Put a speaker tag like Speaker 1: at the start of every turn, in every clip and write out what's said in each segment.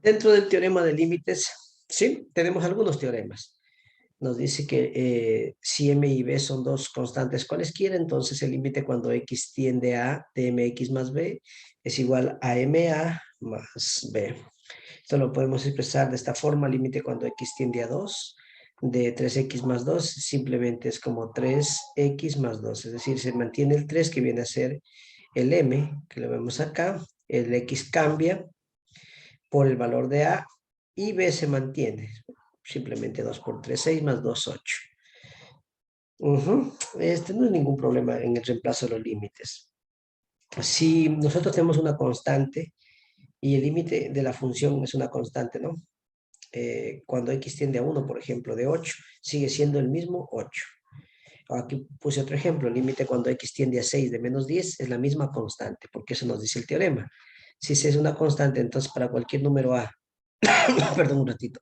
Speaker 1: Dentro del teorema de límites, sí, tenemos algunos teoremas. Nos dice que si m y b son dos constantes cualesquiera, entonces el límite cuando x tiende a de mx más b es igual a ma más b. Esto lo podemos expresar de esta forma: límite cuando x tiende a 2 de 3x más 2 simplemente es como 3x más 2, es decir, se mantiene el 3 que viene a ser el m, que lo vemos acá, el x cambia por el valor de a y b se mantiene, simplemente 2 por 3 6 más 2 8. Este no es ningún problema en el reemplazo de los límites. Si nosotros tenemos una constante y el límite de la función es una constante, ¿no? Cuando x tiende a 1, por ejemplo, de 8, sigue siendo el mismo 8. Aquí puse otro ejemplo: el límite cuando x tiende a 6 de menos 10 es la misma constante, porque eso nos dice el teorema. Si C es una constante, entonces para cualquier número a, perdón un ratito.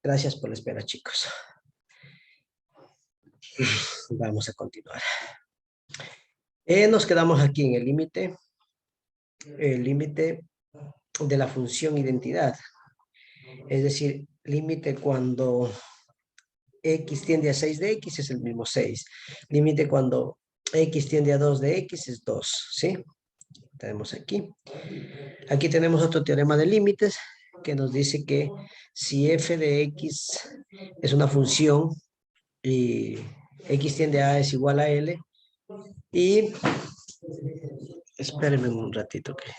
Speaker 1: Gracias por la espera, chicos. Vamos a continuar. Nos quedamos aquí en el límite de la función identidad. Es decir, límite cuando x tiende a 6 de x es el mismo 6. Límite cuando x tiende a 2 de x es 2, ¿sí? Tenemos aquí. Aquí tenemos otro teorema de límites que nos dice que si f de x es una función y x tiende a es igual a L, y espérenme un ratito que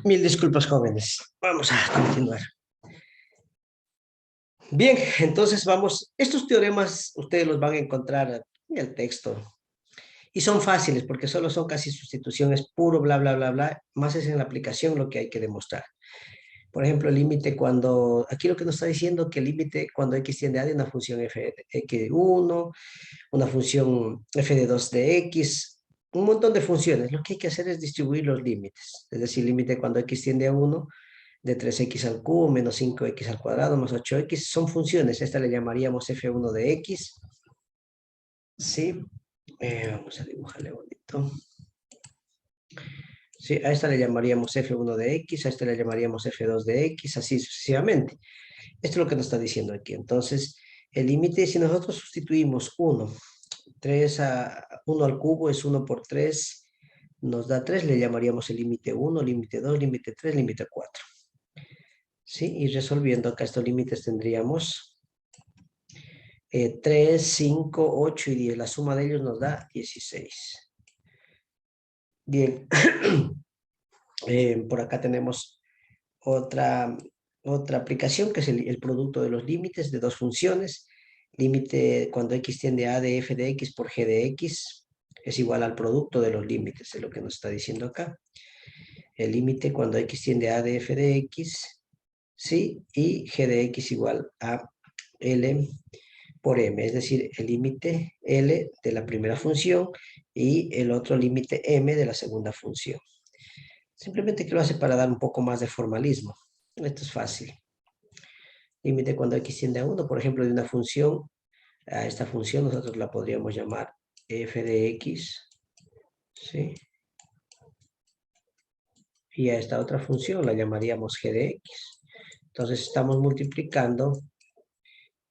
Speaker 1: Mil disculpas, jóvenes. Vamos a continuar. Bien, entonces vamos. Estos teoremas ustedes los van a encontrar en el texto. Y son fáciles porque solo son casi sustituciones puro, bla, bla, bla, bla. Más es en la aplicación lo que hay que demostrar. Por ejemplo, el límite cuando, aquí lo que nos está diciendo que el límite cuando x tiende a de una función f de x de 1, una función f de 2 de x, un montón de funciones. Lo que hay que hacer es distribuir los límites. Es decir, límite cuando x tiende a 1 de 3x al cubo menos 5x al cuadrado más 8x son funciones. Esta le llamaríamos f1 de x. ¿Sí? Vamos a dibujarle bonito. Sí, a esta le llamaríamos f1 de x, a esta le llamaríamos f2 de x, así sucesivamente. Esto es lo que nos está diciendo aquí. Entonces, el límite, si nosotros sustituimos 1, 3 a 1 al cubo es 1 por 3, nos da 3, le llamaríamos el límite 1, límite 2, límite 3, límite 4. ¿Sí? Y resolviendo acá estos límites tendríamos 3, 5, 8 y 10. La suma de ellos nos da 16. Bien. Por acá tenemos otra aplicación que es el producto de los límites de dos funciones. Límite cuando x tiende a de f de x por g de x es igual al producto de los límites, es lo que nos está diciendo acá. El límite cuando x tiende a de f de x, ¿sí? Y g de x igual a L por m, es decir, el límite L de la primera función y el otro límite m de la segunda función. Simplemente que lo hace para dar un poco más de formalismo. Esto es fácil. Límite cuando x tiende a 1, por ejemplo, de una función, a esta función nosotros la podríamos llamar f de x, ¿sí? Y a esta otra función la llamaríamos g de x. Entonces estamos multiplicando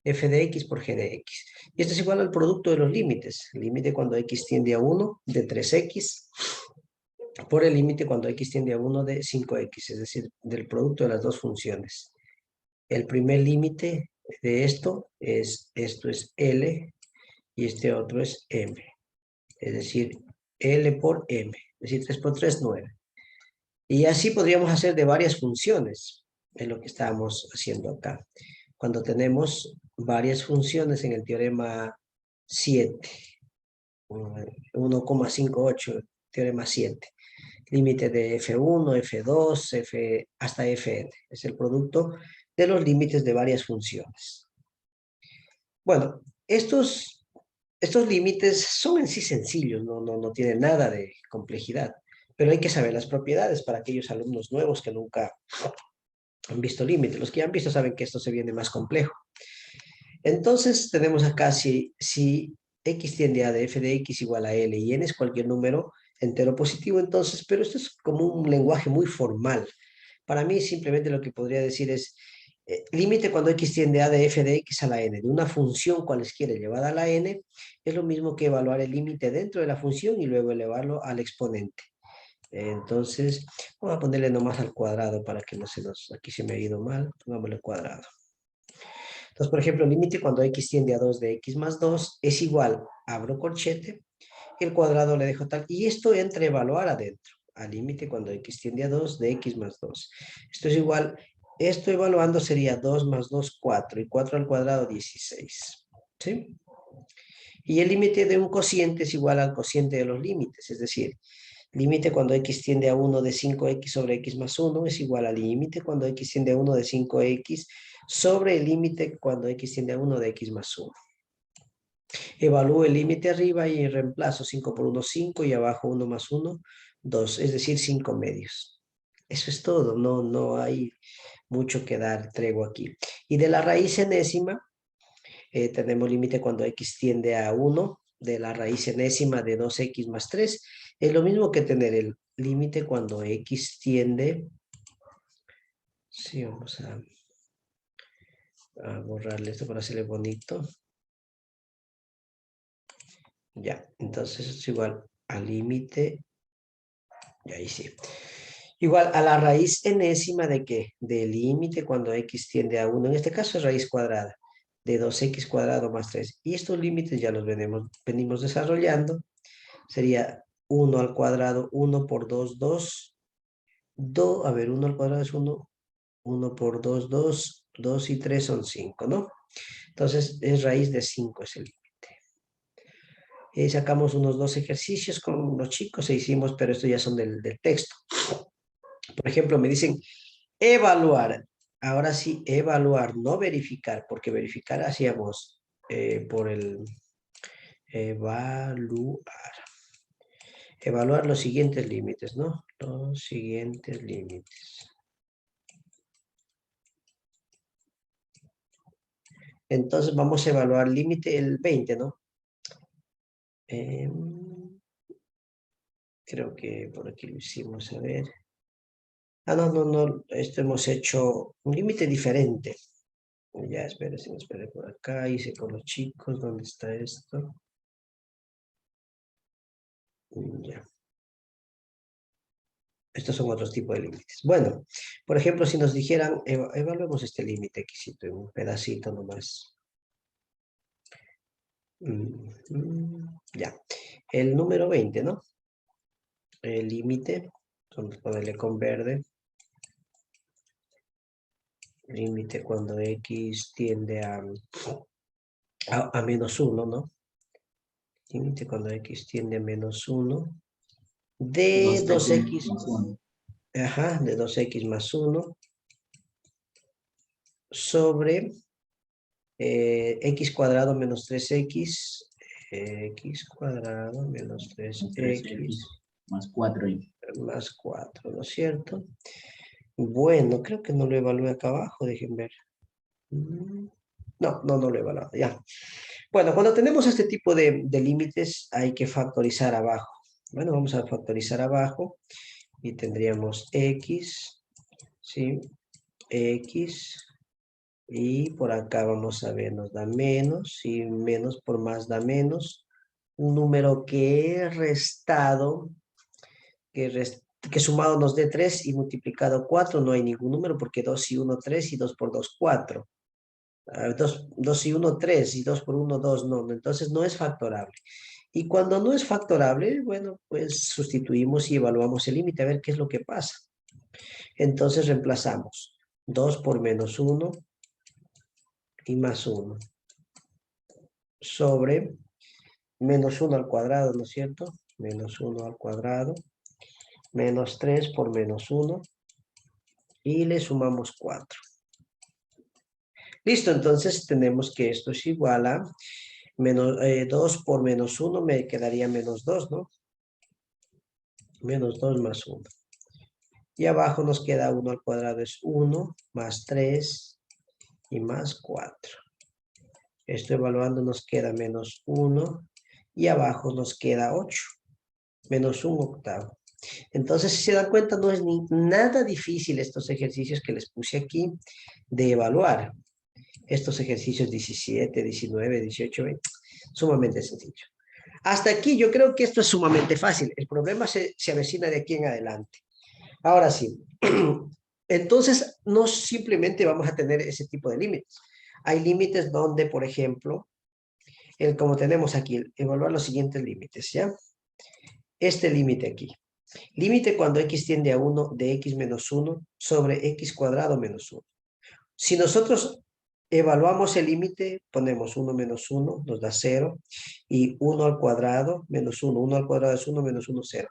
Speaker 1: f de x por g de x. Y esto es igual al producto de los límites. Límite cuando x tiende a 1 de 3x por el límite cuando x tiende a 1 de 5x, es decir, del producto de las dos funciones. El primer límite de esto es L y este otro es M. Es decir, L por M. Es decir, 3 por 3, 9. Y así podríamos hacer de varias funciones. Es lo que estábamos haciendo acá. Cuando tenemos varias funciones en el teorema 7, 1,58, teorema 7. Límite de F1, F2, F, hasta Fn. Es el producto de los límites de varias funciones. Bueno, estos límites son en sí sencillos, no tienen nada de complejidad, pero hay que saber las propiedades para aquellos alumnos nuevos que nunca han visto límites. Los que ya han visto saben que esto se viene más complejo. Entonces tenemos acá si x tiende a de f de x igual a L y n es cualquier número entero positivo, entonces, pero esto es como un lenguaje muy formal. Para mí simplemente lo que podría decir es límite cuando x tiende a de f de x a la n, de una función cualesquiera elevada a la n, es lo mismo que evaluar el límite dentro de la función y luego elevarlo al exponente. Entonces, vamos a ponerle nomás al cuadrado para que no se nos, aquí se me ha ido mal, pongámosle cuadrado. Entonces, por ejemplo, el límite cuando x tiende a 2 de x más 2 es igual, abro corchete, el cuadrado le dejo tal, y esto entra a evaluar adentro, al límite cuando x tiende a 2 de x más 2. Esto es igual, esto evaluando sería 2 más 2, 4, y 4 al cuadrado, 16. ¿Sí? Y el límite de un cociente es igual al cociente de los límites, es decir, límite cuando x tiende a 1 de 5x sobre x más 1 es igual al límite cuando x tiende a 1 de 5x sobre el límite cuando x tiende a 1 de x más 1. Evalúo el límite arriba y reemplazo 5 por 1, 5 y abajo 1 más 1, 2, es decir, 5 medios. Eso es todo, no hay mucho que dar tregua aquí. Y de la raíz enésima, tenemos límite cuando x tiende a 1, de la raíz enésima de 2x más 3. Es lo mismo que tener el límite cuando x tiende... Sí, vamos a borrarle esto para hacerle bonito. Ya, entonces es igual al límite, y ahí sí. Igual a la raíz enésima de ¿qué? Del límite cuando x tiende a 1, en este caso es raíz cuadrada, de 2x cuadrado más 3. Y estos límites ya los venimos desarrollando. Sería 1 al cuadrado, 1 por 2, 2, A ver, 1 al cuadrado es 1. 1 por 2, 2. 2 y 3 son 5, ¿no? Entonces, es raíz de 5 es el límite. Sacamos unos 2 ejercicios con los chicos e hicimos, pero estos ya son del texto. Por ejemplo, me dicen evaluar. Ahora sí, evaluar, no verificar, porque verificar hacíamos por el evaluar. Evaluar los siguientes límites, ¿no? Los siguientes límites. Entonces vamos a evaluar límite el 20, ¿no? Creo que por aquí lo hicimos, a ver. Ah, no, esto hemos hecho un límite diferente. Ya, espere por acá, hice con los chicos, ¿dónde está esto? Ya. Estos son otros tipos de límites. Bueno, por ejemplo, si nos dijeran, evaluemos este límite quisito en un pedacito nomás. Ya. El número 20, ¿no? El límite, vamos a ponerle con verde. Límite cuando x tiende a menos 1, ¿no? Límite cuando x tiende a menos 1. De 2x, ajá, de 2x más 1 sobre x cuadrado menos 3x, x cuadrado menos 3x
Speaker 2: más 4y.
Speaker 1: más 4, ¿no es cierto? Bueno, creo que no lo evalué acá abajo, dejen ver. No lo he evaluado, ya. Bueno, cuando tenemos este tipo de límites hay que factorizar abajo. Bueno, vamos a factorizar abajo y tendríamos x, ¿sí? X, y por acá vamos a ver, nos da menos, y menos por más da menos. Un número que he restado, que sumado nos dé 3 y multiplicado 4, no hay ningún número porque 2 y 1, 3 y 2 por 2, 4. 2 y 1, 3 y 2 por 1, 2, no, entonces no es factorable. Y cuando no es factorable, bueno, pues sustituimos y evaluamos el límite a ver qué es lo que pasa. Entonces reemplazamos 2 por menos 1 y más 1 sobre menos 1 al cuadrado, ¿no es cierto? Menos 1 al cuadrado, menos 3 por menos 1 y le sumamos 4. Listo, entonces tenemos que esto es igual a menos, 2 por menos 1 me quedaría menos 2, ¿no? Menos 2 más 1. Y abajo nos queda 1 al cuadrado es 1, más 3 y más 4. Esto evaluando nos queda menos 1 y abajo nos queda 8, menos 1 octavo. Entonces, si se dan cuenta, no es nada difícil estos ejercicios que les puse aquí de evaluar. Estos ejercicios 17, 19, 18, 20, sumamente sencillo. Hasta aquí yo creo que esto es sumamente fácil. El problema se avecina de aquí en adelante. Ahora sí, entonces no simplemente vamos a tener ese tipo de límites. Hay límites donde, por ejemplo, como tenemos aquí, evaluar los siguientes límites, ¿ya? Este límite aquí. Límite cuando x tiende a 1 de x menos 1 sobre x cuadrado menos 1. Si nosotros evaluamos el límite, ponemos 1 menos 1, nos da 0, y 1 al cuadrado menos 1. 1 al cuadrado es 1 menos 1, 0.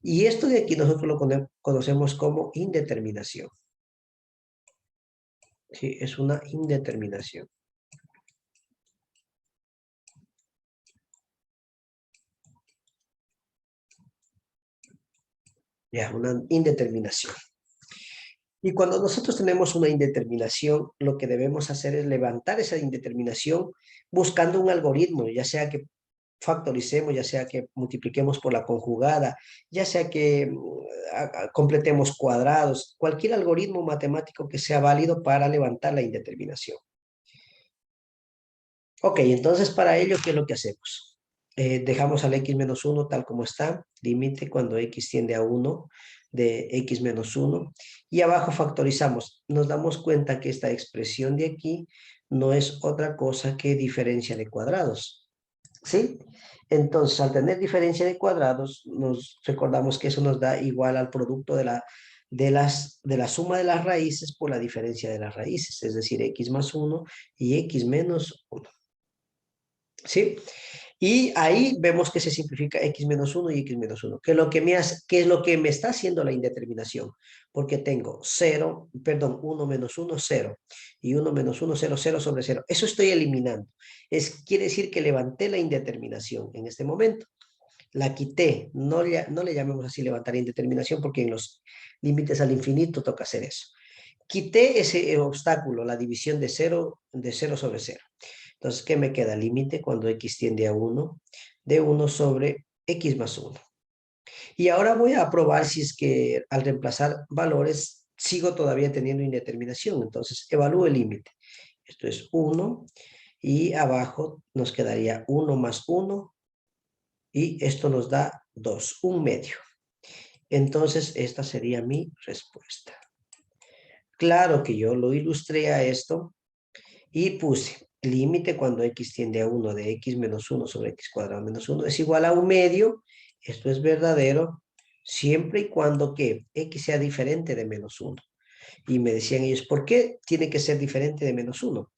Speaker 1: Y esto de aquí nosotros lo conocemos como indeterminación. Sí, es una indeterminación. Ya, una indeterminación. Y cuando nosotros tenemos una indeterminación, lo que debemos hacer es levantar esa indeterminación buscando un algoritmo, ya sea que factoricemos, ya sea que multipliquemos por la conjugada, ya sea que completemos cuadrados, cualquier algoritmo matemático que sea válido para levantar la indeterminación. Ok, entonces para ello, ¿qué es lo que hacemos? Dejamos al x menos 1 tal como está, límite cuando x tiende a 1 de x menos 1, y abajo factorizamos. Nos damos cuenta que esta expresión de aquí no es otra cosa que diferencia de cuadrados, ¿sí? Entonces, al tener diferencia de cuadrados, nos recordamos que eso nos da igual al producto de de la suma de las raíces por la diferencia de las raíces, es decir, x más 1 y x menos 1. ¿Sí? Y ahí vemos que se simplifica x menos 1 y x menos 1. ¿Qué es lo que me está haciendo la indeterminación? Porque tengo 0, perdón, 1 menos 1, 0. Y 1 menos 1, 0, 0 sobre 0. Eso estoy eliminando. Quiere decir que levanté la indeterminación en este momento. La quité. No le llamemos así levantar indeterminación porque en los límites al infinito toca hacer eso. Quité ese obstáculo, la división de 0 sobre 0. Entonces, ¿qué me queda? Límite cuando x tiende a 1, de 1 sobre x más 1. Y ahora voy a probar si es que al reemplazar valores sigo todavía teniendo indeterminación. Entonces, evalúo el límite. Esto es 1 y abajo nos quedaría 1 más 1 y esto nos da 2, un medio. Entonces, esta sería mi respuesta. Claro que yo lo ilustré a esto y puse límite cuando x tiende a 1 de x menos 1 sobre x cuadrado menos 1 es igual a un medio. Esto es verdadero siempre y cuando que x sea diferente de menos 1. Y me decían ellos, ¿por qué tiene que ser diferente de menos 1?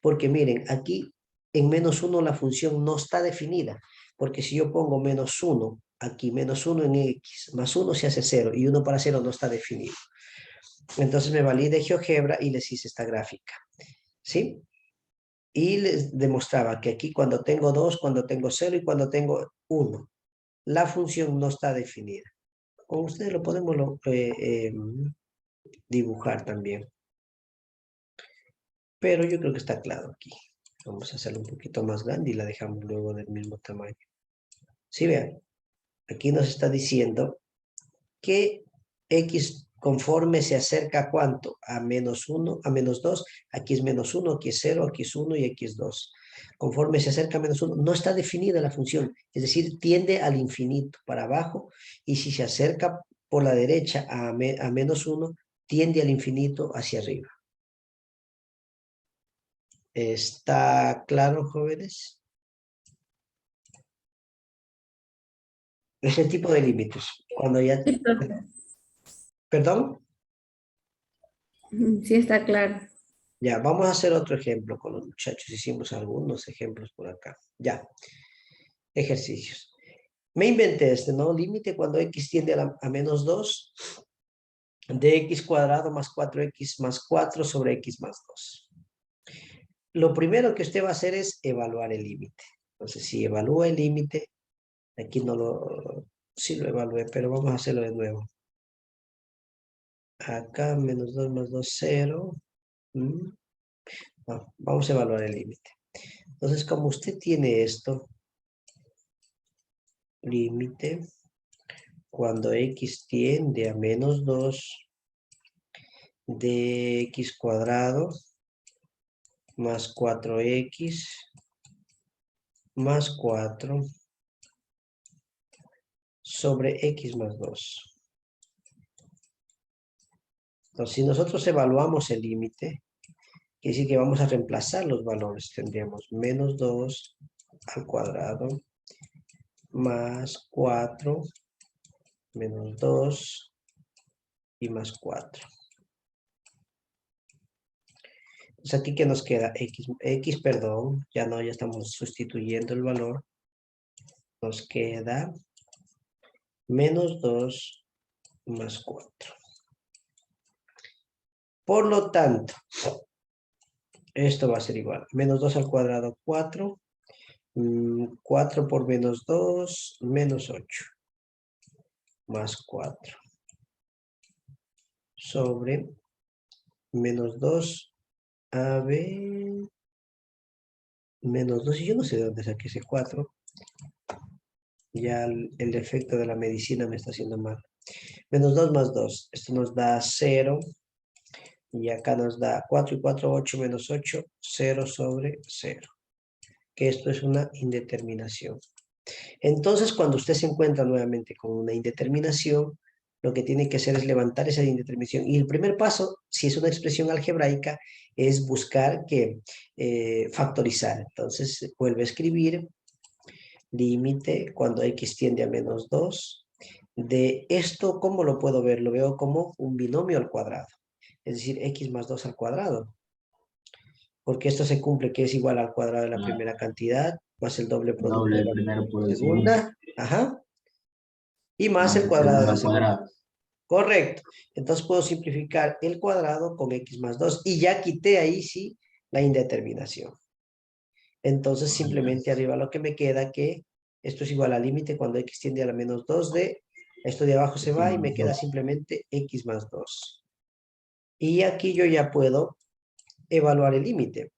Speaker 1: Porque miren, aquí en menos 1 la función no está definida. Porque si yo pongo menos 1, aquí menos 1 en x, más 1 se hace 0 y 1 para 0 no está definido. Entonces me valí de GeoGebra y les hice esta gráfica. ¿Sí? Y les demostraba que aquí cuando tengo 2, cuando tengo 0 y cuando tengo 1, la función no está definida. Con ustedes lo podemos dibujar también. Pero yo creo que está claro aquí. Vamos a hacerlo un poquito más grande y la dejamos luego del mismo tamaño. Sí, vean. Aquí nos está diciendo que x conforme se acerca a ¿cuánto? A menos 1, a menos 2. Aquí es menos 1, aquí es 0, aquí es 1 y aquí es 2. Conforme se acerca a menos 1, no está definida la función. Es decir, tiende al infinito para abajo. Y si se acerca por la derecha a menos 1, tiende al infinito hacia arriba. ¿Está claro, jóvenes? Ese tipo de límites. Cuando ya...
Speaker 2: Sí, profe.
Speaker 1: ¿Perdón?
Speaker 2: Sí, está claro.
Speaker 1: Ya, vamos a hacer otro ejemplo con los muchachos. Hicimos algunos ejemplos por acá. Ya, ejercicios. Me inventé este, ¿no? Límite cuando x tiende a menos 2 de x cuadrado más 4x más 4 sobre x más 2. Lo primero que usted va a hacer es evaluar el límite. Entonces, si evalúa el límite, aquí no lo... Sí lo evalué, pero vamos a hacerlo de nuevo. Acá menos 2 más 2, 0. No, vamos a evaluar el límite. Entonces, como usted tiene esto, límite cuando x tiende a menos 2 de x cuadrado más 4x más 4 sobre x más 2. Entonces, si nosotros evaluamos el límite, quiere decir que vamos a reemplazar los valores. Tendríamos menos 2 al cuadrado más 4 menos 2 y más 4. Entonces, aquí que nos queda x, perdón, ya no, ya estamos sustituyendo el valor. Nos queda menos 2 más 4. Por lo tanto, esto va a ser igual. Menos 2 al cuadrado, 4. 4 por menos 2, menos 8. Más 4. Sobre menos 2. A ver. Menos 2. Y yo no sé de dónde saqué ese 4. Ya el efecto de la medicina me está haciendo mal. Menos 2 más 2. Esto nos da 0. Y acá nos da 4 y 4, 8 menos 8, 0 sobre 0. Que esto es una indeterminación. Entonces, cuando usted se encuentra nuevamente con una indeterminación, lo que tiene que hacer es levantar esa indeterminación. Y el primer paso, si es una expresión algebraica, es buscar que factorizar. Entonces, vuelve a escribir límite cuando x tiende a menos 2 de esto, ¿cómo lo puedo ver? Lo veo como un binomio al cuadrado. Es decir, x más 2 al cuadrado. Porque esto se cumple que es igual al cuadrado de la
Speaker 2: Ah,
Speaker 1: primera cantidad, más el doble producto
Speaker 2: doble
Speaker 1: de
Speaker 2: del
Speaker 1: la
Speaker 2: primero por el segundo,
Speaker 1: segunda. Ajá. Y más
Speaker 2: más
Speaker 1: el
Speaker 2: el
Speaker 1: cuadrado de
Speaker 2: segundo
Speaker 1: la
Speaker 2: al
Speaker 1: segunda.
Speaker 2: cuadrado.
Speaker 1: Correcto. Entonces puedo simplificar el cuadrado con x más 2 y ya quité ahí sí la indeterminación. Entonces simplemente arriba lo que me queda que esto es igual al límite cuando x tiende a la menos 2 de, esto de abajo se
Speaker 2: X
Speaker 1: va y
Speaker 2: más
Speaker 1: me queda
Speaker 2: 2.
Speaker 1: simplemente x más 2. Y aquí yo ya puedo evaluar el límite.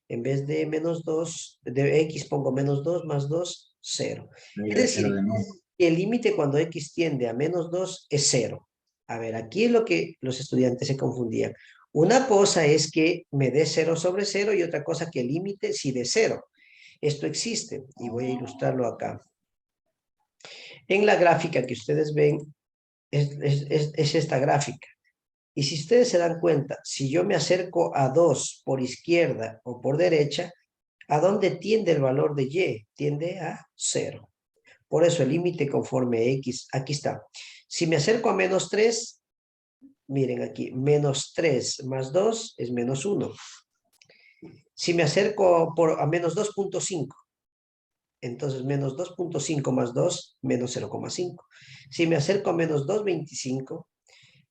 Speaker 1: En vez de menos 2 de x pongo menos 2 más 2, 0.
Speaker 2: Ahí
Speaker 1: Es
Speaker 2: de 0
Speaker 1: decir,
Speaker 2: de nuevo.
Speaker 1: el límite cuando x tiende a menos 2 es 0. A ver, aquí es lo que los estudiantes se confundían. Una cosa es que me dé 0 sobre 0 y otra cosa que el límite sí de 0. Esto existe y voy a ilustrarlo acá. En la gráfica que ustedes ven es esta gráfica. Y si ustedes se dan cuenta, si yo me acerco a 2 por izquierda o por derecha, ¿a dónde tiende el valor de y? Tiende a 0. Por eso el límite conforme x, aquí está. Si me acerco a menos 3, miren aquí, menos 3 más 2 es menos 1. Si me acerco a menos 2.5, entonces menos 2.5 más 2, menos 0,5. Si me acerco a menos 2.25,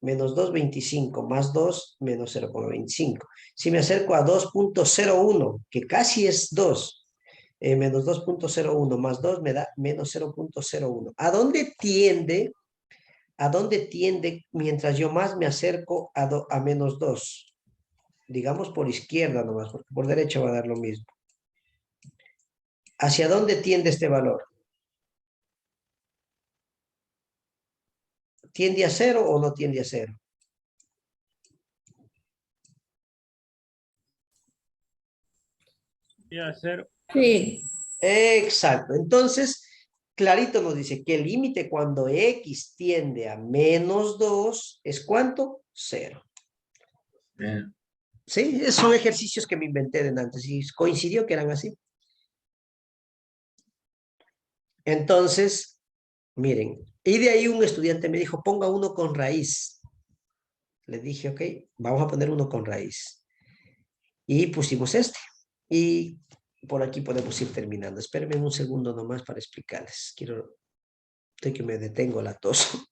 Speaker 1: menos 2.25 más 2, menos 0,25. Si me acerco a 2.01, que casi es 2, menos 2.01 más 2 me da menos 0.01. ¿A dónde tiende mientras yo más me acerco a menos 2? Digamos por izquierda nomás, porque por derecha va a dar lo mismo. ¿Hacia dónde tiende este valor? ¿Tiende a 0 o no tiende a 0?
Speaker 3: Y a cero.
Speaker 4: Sí.
Speaker 1: Exacto. Entonces, clarito nos dice que el límite cuando x tiende a menos 2 es ¿cuánto? 0.
Speaker 2: Bien.
Speaker 1: ¿Sí? Son ejercicios que me inventé de antes y coincidió que eran así. Entonces, miren, y de ahí un estudiante me dijo, ponga uno con raíz. Le dije, ok, vamos a poner uno con raíz. Y pusimos este. Y por aquí podemos ir terminando. Espérenme un segundo nomás para explicarles. Estoy que me detengo la tos.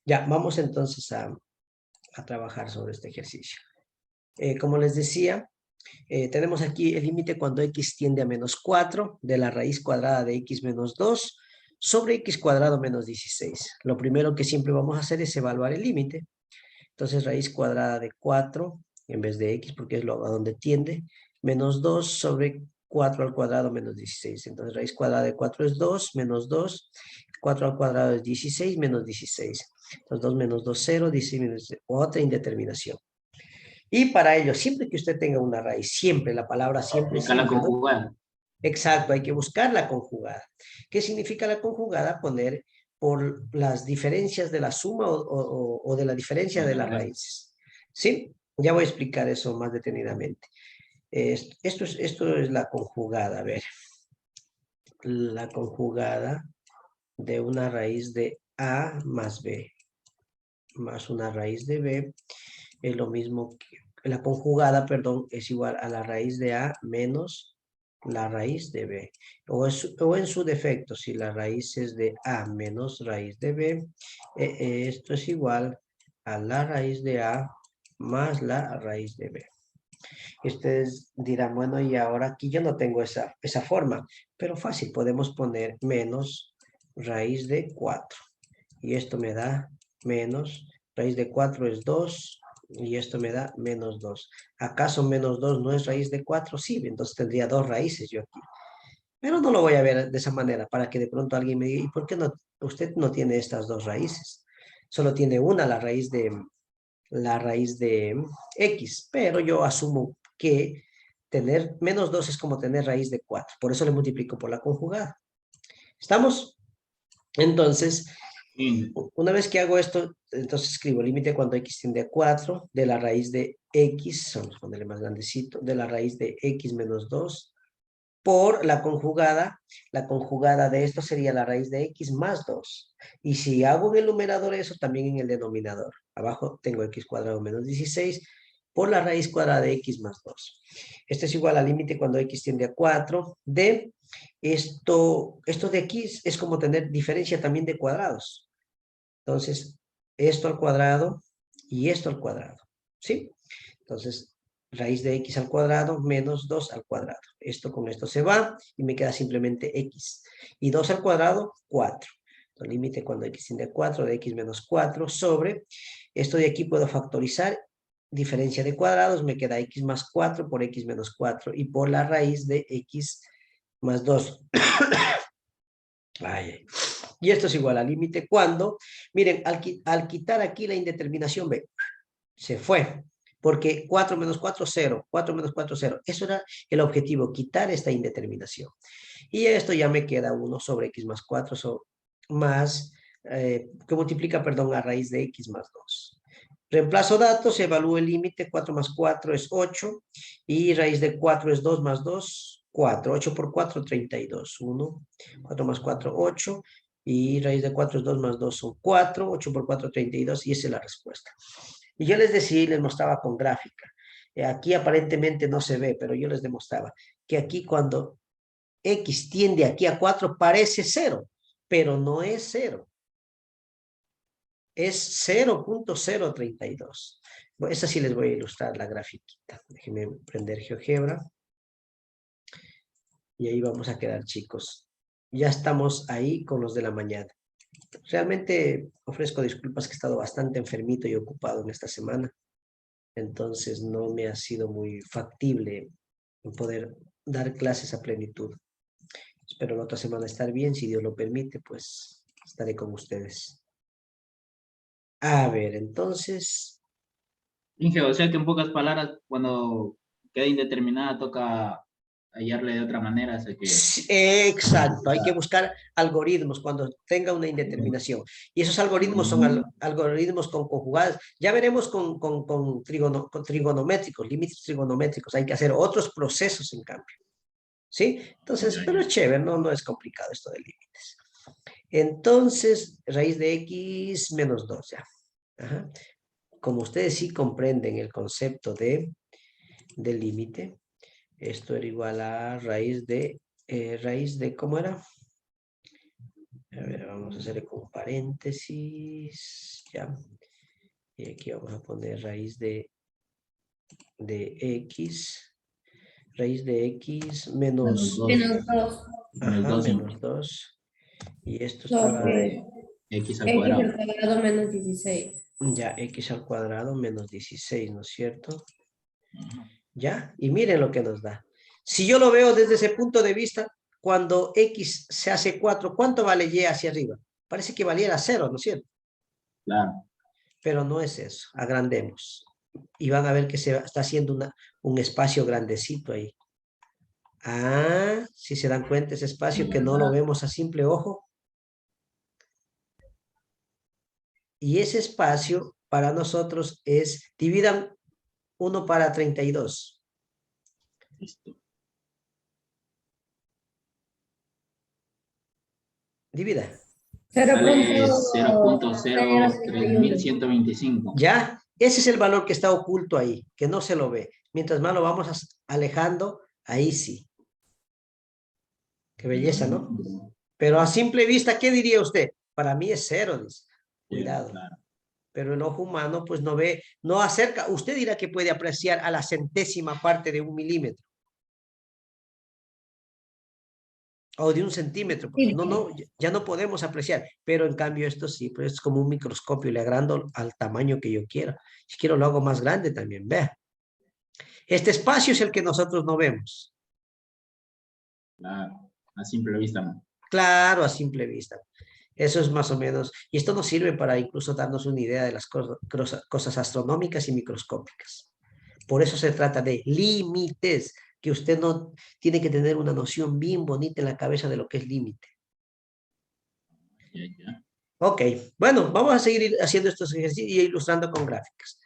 Speaker 1: Ya, vamos entonces a trabajar sobre este ejercicio. Como les decía, tenemos aquí el límite cuando x tiende a menos 4 de la raíz cuadrada de x menos 2 sobre x cuadrado menos 16. Lo primero que siempre vamos a hacer es evaluar el límite. Entonces, raíz cuadrada de 4 en vez de x, porque es a donde tiende, menos 2 sobre 4 al cuadrado menos 16. Entonces, raíz cuadrada de 4 es 2, menos 2, 4 al cuadrado es 16, menos 16. Entonces, 2 menos 2, 0, 16 menos 16, otra indeterminación. Y para ello, siempre que usted tenga una raíz, siempre, la palabra siempre,
Speaker 2: Buscar la
Speaker 1: siempre, ¿no?
Speaker 2: conjugada.
Speaker 1: Exacto, hay que buscar la conjugada. ¿Qué significa la conjugada? Poner por las diferencias de la suma o de la diferencia de las raíces. ¿Sí? Ya voy a explicar eso más detenidamente. Esto es la conjugada, a ver. La conjugada de una raíz de A más B más una raíz de B es lo mismo que la conjugada, perdón, es igual a la raíz de A menos la raíz de B. O en su defecto, si la raíz es de A menos raíz de B, esto es igual a la raíz de A más la raíz de B. Y ustedes dirán, bueno, y ahora aquí yo no tengo esa forma, pero fácil, podemos poner menos raíz de 4. Y esto me da menos, raíz de 4 es 2, y esto me da menos 2. ¿Acaso menos 2 no es raíz de 4? Sí, entonces tendría dos raíces yo aquí. Pero no lo voy a ver de esa manera, para que de pronto alguien me diga, ¿y por qué no, usted no tiene estas dos raíces? Solo tiene una, la raíz de X, pero yo asumo que tener menos 2 es como tener raíz de 4, por eso le multiplico por la conjugada. ¿Estamos? Entonces,
Speaker 2: Sí.
Speaker 1: una vez que hago esto, entonces escribo límite cuando x tiende a 4 de la raíz de x, vamos a ponerle más grandecito, de la raíz de x menos 2 por la conjugada de esto sería la raíz de x más 2. Y si hago en el numerador eso, también en el denominador. Abajo tengo x cuadrado menos 16 por la raíz cuadrada de x más 2. Esto es igual al límite cuando x tiende a 4 de esto de aquí es como tener diferencia también de cuadrados. Entonces, esto al cuadrado y esto al cuadrado, ¿sí? Entonces, raíz de x al cuadrado menos 2 al cuadrado. Esto con esto se va y me queda simplemente x. Y 2 al cuadrado, 4. El límite cuando x tiende a 4 de x menos 4 sobre, esto de aquí puedo factorizar, diferencia de cuadrados, me queda x más 4 por x menos 4 y por la raíz de x más 2. Ay, y esto es igual al límite cuando, miren, al quitar aquí la indeterminación, ve, se fue. Porque 4 menos 4, 0. 4 menos 4, 0. Eso era el objetivo, quitar esta indeterminación. Y esto ya me queda 1 sobre x más 4, más, que multiplica, perdón, a raíz de x más 2. Reemplazo datos, evalúo el límite, 4 más 4 es 8, y raíz de 4 es 2 más 2, 4. 8 por 4, 32. 1, 4 más 4, 8, y raíz de 4 es 2 más 2 son 4, 8 por 4, 32, y esa es la respuesta. Y yo les decía, les mostraba con gráfica. Aquí aparentemente no se ve, pero yo les demostraba que aquí cuando x tiende aquí a 4 parece 0, pero no es 0. Es 0.032. Bueno, esa sí les voy a ilustrar la grafiquita. Déjenme prender GeoGebra. Y ahí vamos a quedar, chicos. Ya estamos ahí con los de la mañana. Realmente ofrezco disculpas que he estado bastante enfermito y ocupado en esta semana. Entonces no me ha sido muy factible poder dar clases a plenitud. Espero la otra semana estar bien, si Dios lo permite, pues estaré con ustedes. A ver, entonces...
Speaker 2: Inge, o sea que en pocas palabras, cuando queda indeterminada, toca hallarle de otra manera, o sea que...
Speaker 1: Exacto, hay que buscar algoritmos cuando tenga una indeterminación. Y esos algoritmos son algoritmos con conjugadas. Ya veremos con trigonométricos, límites trigonométricos. Hay que hacer otros procesos en cambio. ¿Sí? Entonces, pero es chévere, no es complicado esto de límites. Entonces, raíz de x menos 2, ya. Ajá. Como ustedes sí comprenden el concepto del límite, esto era igual a raíz de, ¿cómo era? A ver, vamos a hacerle con paréntesis, ya. Y aquí vamos a poner raíz de x, raíz de x menos,
Speaker 3: Menos 2
Speaker 2: Menos
Speaker 1: ajá,
Speaker 2: 2
Speaker 1: menos 2. Y esto estaba,
Speaker 3: sobre
Speaker 2: x al
Speaker 3: x
Speaker 2: cuadrado.
Speaker 3: al cuadrado menos 16.
Speaker 1: ya, x al cuadrado menos 16, ¿no es cierto? ¿Ya? Y miren lo que nos da. Si yo lo veo desde ese punto de vista, cuando x se hace 4, ¿cuánto vale y hacia arriba? Parece que valiera 0, ¿no es cierto?
Speaker 2: Claro.
Speaker 1: Pero no es eso. Agrandemos. y van a ver que se está haciendo un espacio grandecito ahí. Ah, si se dan cuenta, ese espacio que no lo vemos a simple ojo. Y ese espacio para nosotros es, dividan 1 para 32.
Speaker 2: Listo.
Speaker 1: Divida.
Speaker 2: Sale
Speaker 3: 0.031.
Speaker 2: 0.03125.
Speaker 1: ¿Ya? Ese es el valor que está oculto ahí, que no se lo ve. Mientras más lo vamos alejando, ahí sí. Qué belleza, ¿no? Pero a simple vista, ¿qué diría usted? Para mí es 0, dice. Cuidado.
Speaker 2: Claro.
Speaker 1: Pero el ojo humano pues no ve, no acerca. Usted dirá que puede apreciar a la centésima parte de 1 milímetro. O de 1 centímetro.
Speaker 3: Sí.
Speaker 1: No, ya no podemos apreciar. Pero en cambio esto sí, pues es como un microscopio, le agrando al tamaño que yo quiera. Si quiero lo hago más grande también, vea. Este espacio es el que nosotros no vemos.
Speaker 2: Claro, a simple vista no.
Speaker 1: Claro, a simple vista. Eso es más o menos, y esto nos sirve para incluso darnos una idea de las cosas astronómicas y microscópicas. Por eso se trata de límites, que usted no tiene que tener una noción bien bonita en la cabeza de lo que es límite.
Speaker 2: Ya.
Speaker 1: Ok, bueno, vamos a seguir haciendo estos ejercicios y ilustrando con gráficas.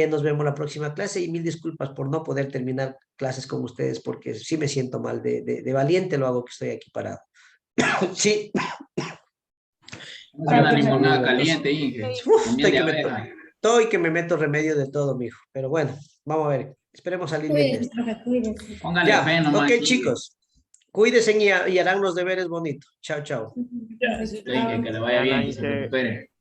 Speaker 1: Nos vemos la próxima clase y mil disculpas por no poder terminar clases con ustedes porque sí me siento mal, de valiente lo hago que estoy aquí parado. Sí.
Speaker 2: No es una limonada caliente, Inge.
Speaker 1: Uf,
Speaker 2: Con miel de abeja.
Speaker 1: estoy que me meto remedio de todo, mijo. Pero bueno, vamos a ver. Esperemos salir bien de
Speaker 3: Cuídense,
Speaker 1: esto.
Speaker 3: profe, cuídense.
Speaker 2: Póngale
Speaker 1: Ya,
Speaker 2: fe nomás,
Speaker 1: ok,
Speaker 2: Inge.
Speaker 1: chicos. Cuídense y harán los deberes bonitos. Chao, chao.
Speaker 2: Ya, Inge, que le vaya bien, que se recupere.